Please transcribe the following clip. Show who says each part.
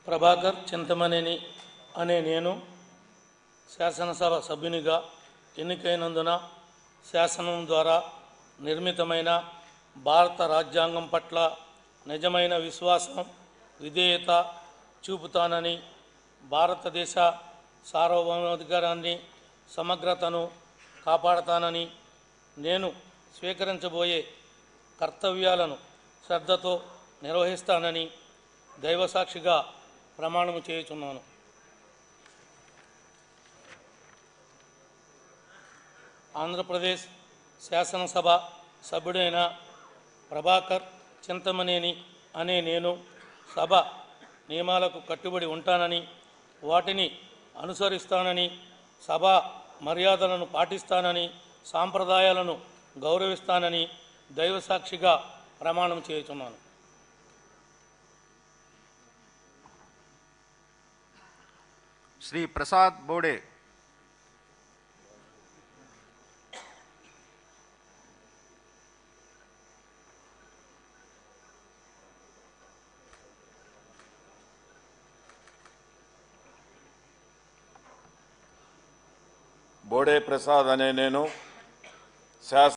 Speaker 1: ప్రభాకర్ చింతమనేని అనే నేను శాసనసభ సభ్యునిగా ఎన్నికైనందున శాసనం ద్వారా నిర్మితమైన భారత రాజ్యాంగం పట్ల నిజమైన విశ్వాసం విధేయత చూపుతానని, భారతదేశ సార్వభౌమాధికారాన్ని సమగ్రతను కాపాడతానని, నేను స్వీకరించబోయే కర్తవ్యాలను శ్రద్ధతో నిర్వహిస్తానని దైవసాక్షిగా ప్రమాణము చేయుచున్నాను. ఆంధ్రప్రదేశ్ శాసనసభ సభ్యుడైన ప్రభాకర్ చింతమనేని అనే నేను సభ నియమాలకు కట్టుబడి ఉంటానని, వాటిని అనుసరిస్తానని, సభా మర్యాదలను పాటిస్తానని, సాంప్రదాయాలను గౌరవిస్తానని దైవసాక్షిగా ప్రమాణం చేయుచున్నాను.
Speaker 2: శ్రీ ప్రసాద్ బోడే.
Speaker 3: బోడే ప్రసాద్ అనే నేను శాసన